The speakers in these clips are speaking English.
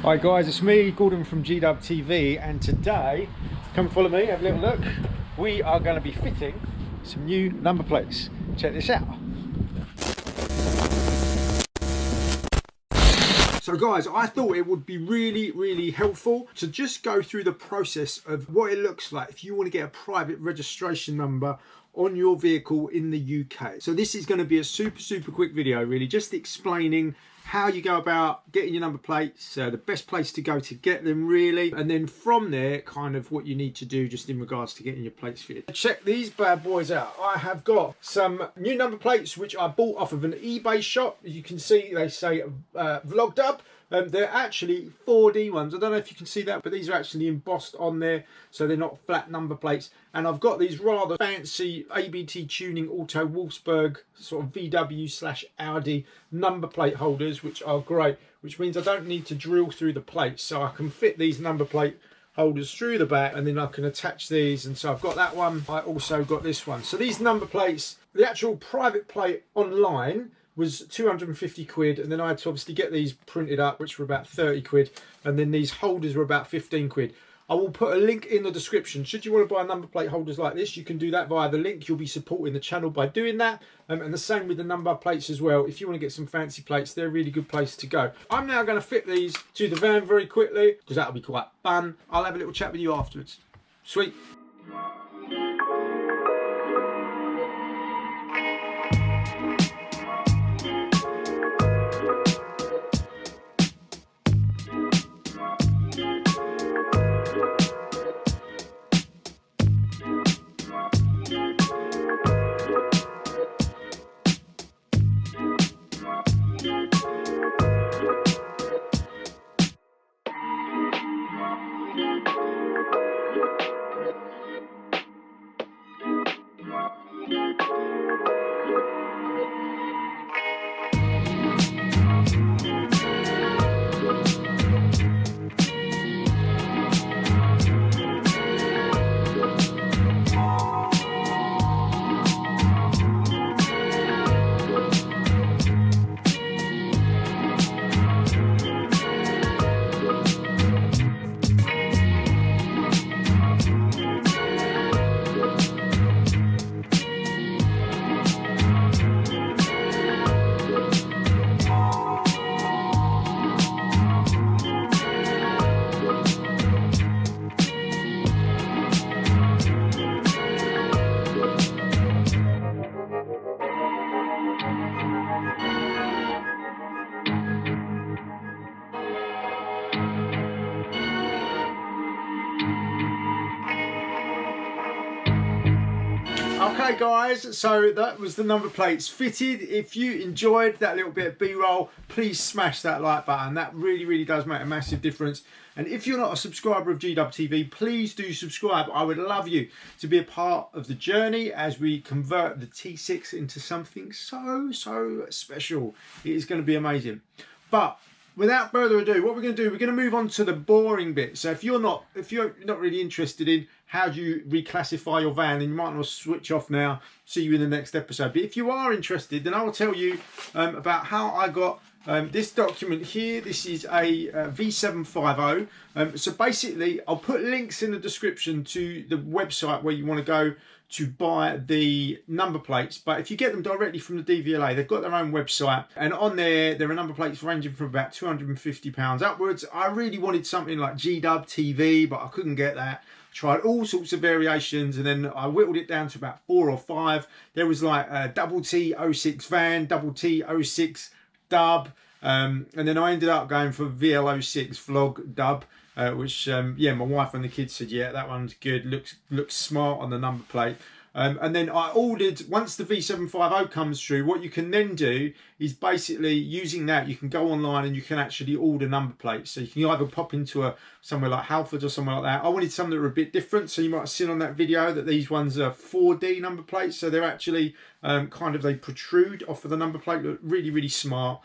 Hi guys, it's me, Gordon from GDUBTV, and today, come follow me, have a little look. We are going to be fitting some new number plates. Check this out. So guys, I thought it would be really helpful to just go through the process of what it looks like if you want to get a private registration number on your vehicle in the UK. So this is going to be a super quick video, really, just explaining how you go about getting your number plates, the best place to go to get them, really, and then from there kind of what you need to do just in regards to getting your plates fitted. Check these bad boys out. I have got some new number plates which I bought off of an eBay shop. As you can see, they say vlog dub. They're actually 4D ones. I don't know if you can see that, but these are actually embossed on there, so they're not flat number plates. And I've got these rather fancy ABT Tuning Auto Wolfsburg sort of VW/Audi number plate holders, which are great, which means I don't need to drill through the plates, so I can fit these number plate holders through the back, and then I can attach these. And so I've got that one. I also got this one. So these number plates, the actual private plate online was 250 quid, and then I had to obviously get these printed up, which were about 30 quid, and then these holders were about 15 quid. I will put a link in the description. Should you want to buy number plate holders like this, you can do that via the link. You'll be supporting the channel by doing that, and the same with the number plates as well. If you want to get some fancy plates, they're a really good place to go. I'm now going to fit these to the van very quickly, because that'll be quite fun. I'll have a little chat with you afterwards. Sweet. Okay guys, so that was the number plates fitted. If you enjoyed that little bit of B-roll, please smash that like button. That really does make a massive difference. And if you're not a subscriber of GDUBTV, please do subscribe. I would love you to be a part of the journey as we convert the T6 into something so special. It is going to be amazing. But without further ado, what we're going to do, we're going to move on to the boring bit. So if you're not really interested in how do you reclassify your van, then you might want to switch off now. See you in the next episode. But if you are interested, then I will tell you about how I got this document here. This is a V750. So basically, I'll put links in the description to the website where you want to go to buy the number plates. But if you get them directly from the DVLA, they've got their own website, and on there are number plates ranging from about £250 upwards. I really wanted something like GDUBTV, but I couldn't get that. Tried all sorts of variations, and then I whittled it down to about 4 or 5. There was like a double T06 van, double T06 dub, and then I ended up going for VL06 vlog dub, which yeah, my wife and the kids said, yeah, that one's good, looks smart on the number plate. And then I ordered, once the V750 comes through, what you can then do is basically using that, you can go online and you can actually order number plates. So you can either pop into somewhere like Halfords or somewhere like that. I wanted some that were a bit different. So you might have seen on that video that these ones are 4D number plates. So they're actually they protrude off of the number plate, look really smart.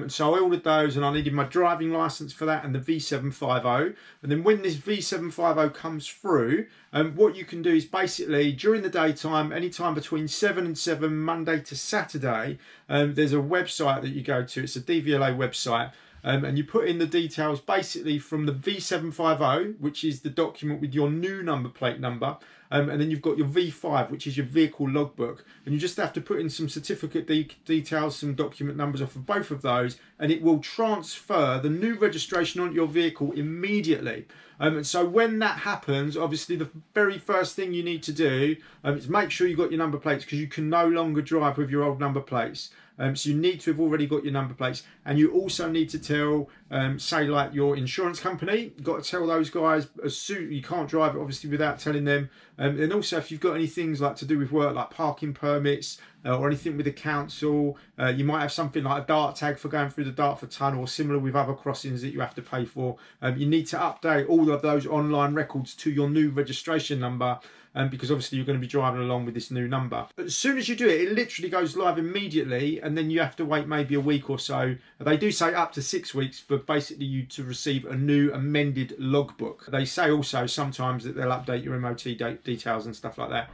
So I ordered those, and I needed my driving license for that and the V750. And then when this V750 comes through, what you can do is basically during the daytime, anytime between 7 and 7, Monday to Saturday, there's a website that you go to. It's a DVLA website. and you put in the details basically from the V750, which is the document with your new number plate number, and then you've got your V5, which is your vehicle logbook, and you just have to put in some certificate details, some document numbers off of both of those, and it will transfer the new registration onto your vehicle immediately. And so when that happens, obviously the very first thing you need to do is make sure you've got your number plates, because you can no longer drive with your old number plates. So you need to have already got your number plates, and you also need to tell, say like your insurance company, you've got to tell those guys as soon, you can't drive it obviously without telling them. And also if you've got any things like to do with work, like parking permits or anything with the council, you might have something like a dart tag for going through the Dartford Tunnel, or similar with other crossings that you have to pay for. You need to update all of those online records to your new registration number, because obviously you're going to be driving along with this new number. But as soon as you do it, it literally goes live immediately, and then you have to wait maybe a week or so. They do say up to 6 weeks for basically you to receive a new amended logbook. They say also sometimes that they'll update your MOT details and stuff like that,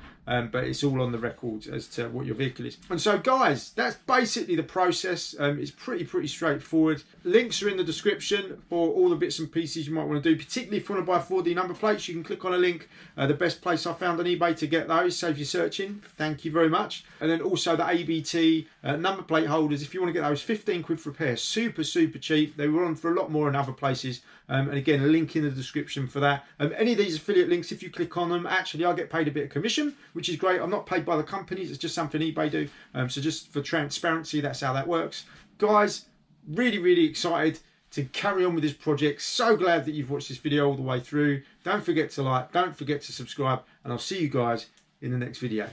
but it's all on the records as to what your vehicle is. And so guys, that's basically the process. It's pretty straightforward. Links are in the description for all the bits and pieces you might want to do, particularly if you want to buy 4D number plates. You can click on a link. The best place I found on eBay to get those, save you searching. Thank you very much. And then also the ABT number plate holders, if you want to get those, 15 quid for a pair. Super cheap. They were on for a lot more in other places. And again, a link in the description for that. Any of these affiliate links, if you click on them, actually I get paid a bit of commission, which is great. I'm not paid by the companies, it's just something eBay do. So just for transparency, that's how that works. Guys, really excited to carry on with this project. So glad that you've watched this video all the way through. Don't forget to like, don't forget to subscribe, and I'll see you guys in the next video.